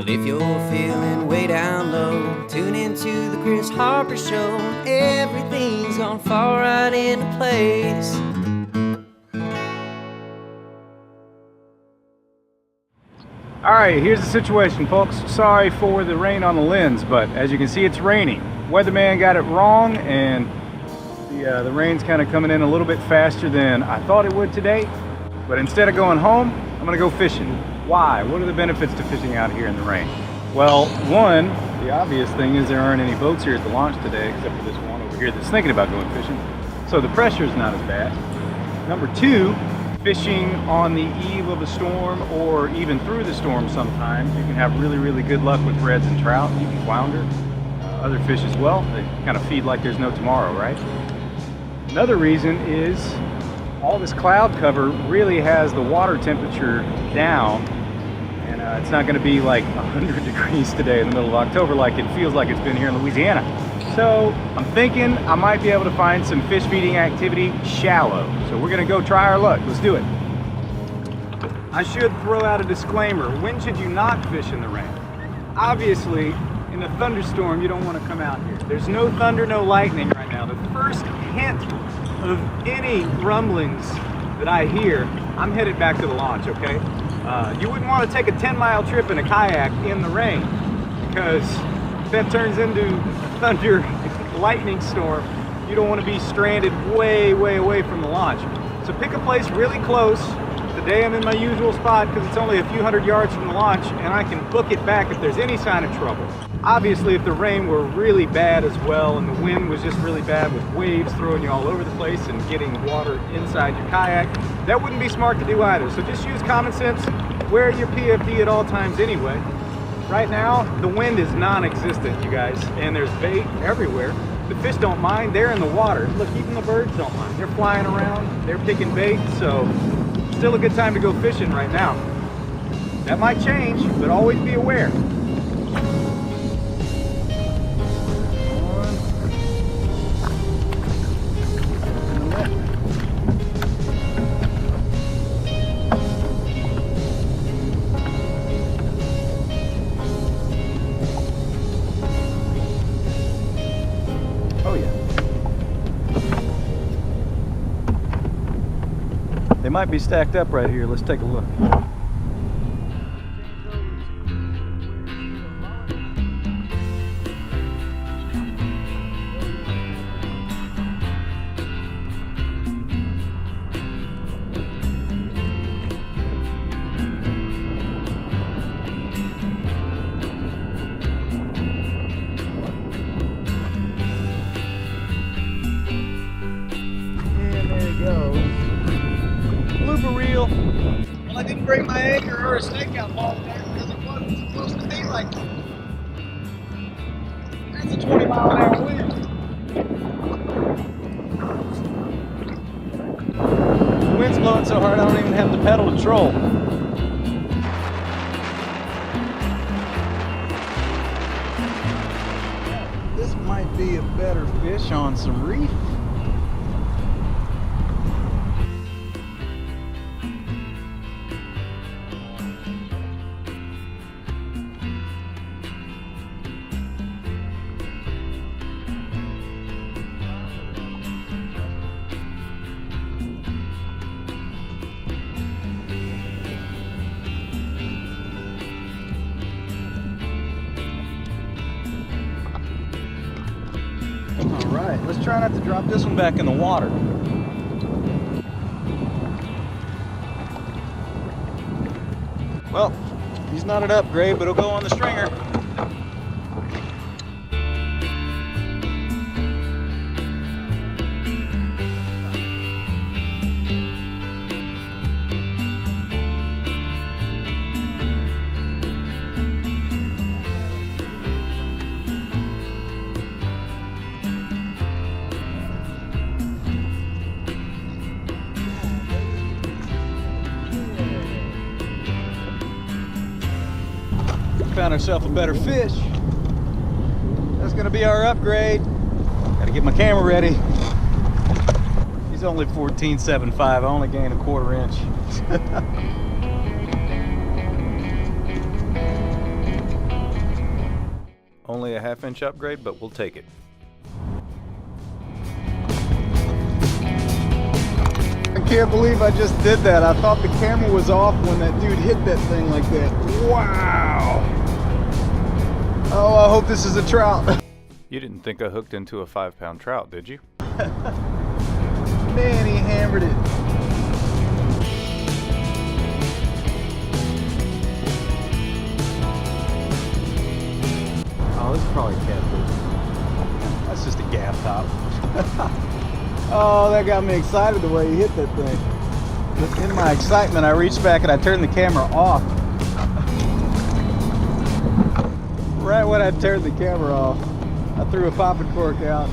Well, if you're feeling way down low, tune into the Kris Harper Show. Everything's gonna fall right into place. Alright, here's the situation, folks. Sorry for the rain on the lens, but as you can see, it's raining. Weatherman got it wrong, and the rain's kind of coming in a little bit faster than I thought it would today. But instead of going home, I'm gonna go fishing. Why? What are the benefits to fishing out here in the rain? Well, one, the obvious thing is there aren't any boats here at the launch today, except for this one over here that's thinking about going fishing. So the pressure's not as bad. Number two, fishing on the eve of a storm or even through the storm sometimes, you can have really, really good luck with reds and trout. You can flounder, other fish as well. They kind of feed like there's no tomorrow, right? Another reason is all this cloud cover really has the water temperature down, and it's not going to be like 100 degrees today in the middle of October like it feels like it's been here in Louisiana. So I'm thinking I might be able to find some fish feeding activity shallow. So we're going to go try our luck. Let's do it. I should throw out a disclaimer. When should you not fish in the rain? Obviously, in a thunderstorm, you don't want to come out here. There's no thunder, no lightning right now. The first hint of any rumblings that I hear, I'm headed back to the launch, okay? You wouldn't want to take a 10-mile trip in a kayak in the rain, because if that turns into a thunder lightning storm, you don't want to be stranded way, way away from the launch. So pick a place really close. Today I'm in my usual spot because it's only a few hundred yards from the launch, and I can book it back if there's any sign of trouble. Obviously, if the rain were really bad as well and the wind was just really bad with waves throwing you all over the place and getting water inside your kayak, that wouldn't be smart to do either. So just use common sense, wear your PFD at all times anyway. Right now, the wind is non-existent, you guys, and there's bait everywhere. The fish don't mind, they're in the water. Look, even the birds don't mind. They're flying around, they're picking bait, so still a good time to go fishing right now. That might change, but always be aware. Oh yeah. They might be stacked up right here. Let's take a look. Blooper reel. Well, I didn't bring my anchor or a stakeout ball there because it wasn't supposed to be like that. That's a 20-mile-an-hour wind. The wind's blowing so hard I don't even have the pedal to troll. This might be a better fish on some reef. Alright, let's try not to drop this one back in the water. Well, he's not an upgrade, but he'll go on the stringer. Found ourselves a better fish. That's gonna be our upgrade. Gotta get my camera ready. He's only 14.75. I only gained a 1/4 inch. 1/2-inch upgrade, but we'll take it. I can't believe I just did that. I thought the camera was off when that dude hit that thing like that. Wow. Oh, I hope this is a trout. You didn't think I hooked into a 5-pound trout, did you? Man, he hammered it. Oh, this is probably catfish. That's just a gaff top. Oh, that got me excited the way he hit that thing. In my excitement, I reached back and I turned the camera off. Right when I turned the camera off, I threw a popping cork out,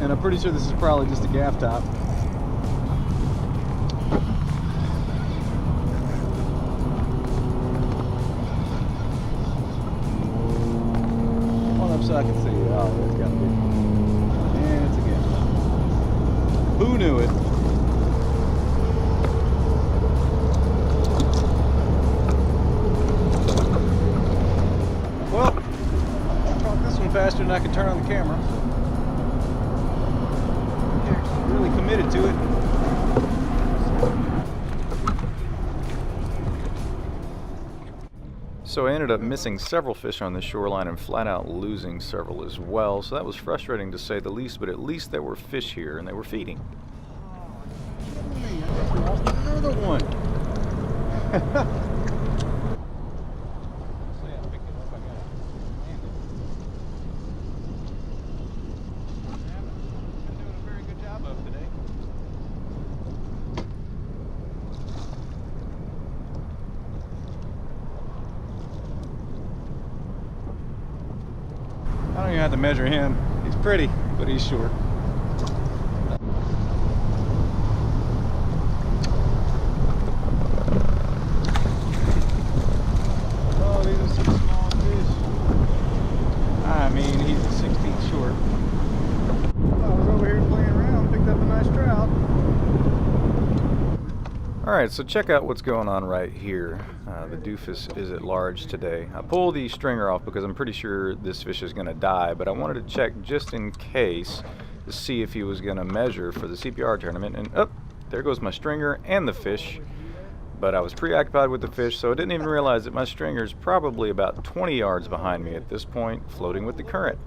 and I'm pretty sure this is probably just a gaff top. Come on up so I can see it. Oh, it's gotta be. And it's a gaff top. Who knew it? Well, I caught this one faster than I could turn on the camera. Okay, really committed to it. So I ended up missing several fish on the shoreline and flat out losing several as well. So that was frustrating to say the least, but at least there were fish here and they were feeding. I lost another one. I don't even have to measure him. He's pretty, but he's short. Oh, these are some small fish. I mean, he's 6 feet short. I was over here playing around, picked up a nice trout. Alright, so check out what's going on right here. The doofus is at large today. I pulled the stringer off because I'm pretty sure this fish is going to die, but I wanted to check just in case to see if he was going to measure for the CPR tournament. And there goes my stringer and the fish. But I was preoccupied with the fish, so I didn't even realize that my stringer is probably about 20 yards behind me at this point, floating with the current.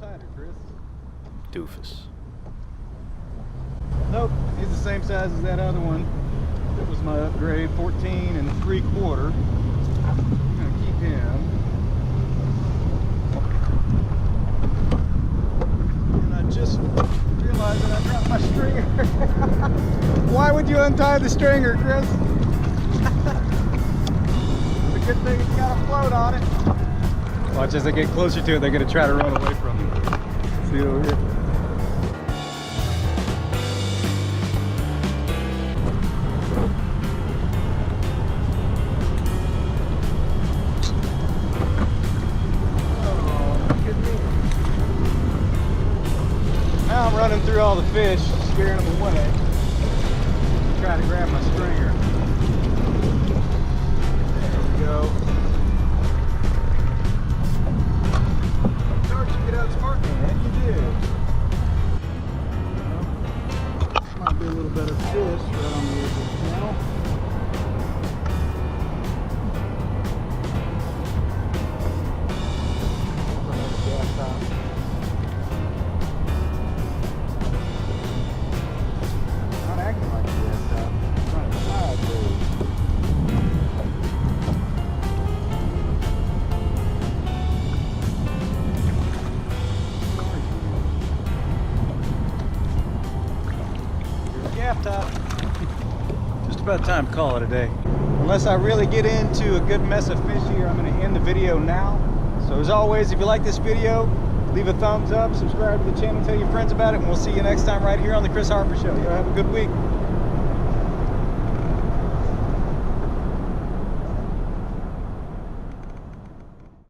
Doofus. Nope, he's the same size as that other one. That was my upgrade, 14 3/4. I'm gonna keep him. And I just realized that I dropped my stringer. Why would you untie the stringer, Chris? It's a good thing it's got a float on it. Watch as I get closer to it, they're gonna try to run away from me. See over here. Now I'm running through all the fish, scaring them away. Trying to grab my stringer. There we go. George, you get outsmart me, man. You did. Might be a little better fish right on the edge of the channel. Another gas top. Acting like a gas top. I'm trying to side those. Here's a gaff top. Just about time to call it a day. Unless I really get into a good mess of fish here, I'm going to end the video now. So as always, if you like this video, leave a thumbs up, subscribe to the channel, tell your friends about it, and we'll see you next time right here on the Kris Harper Show. Y'all have a good week.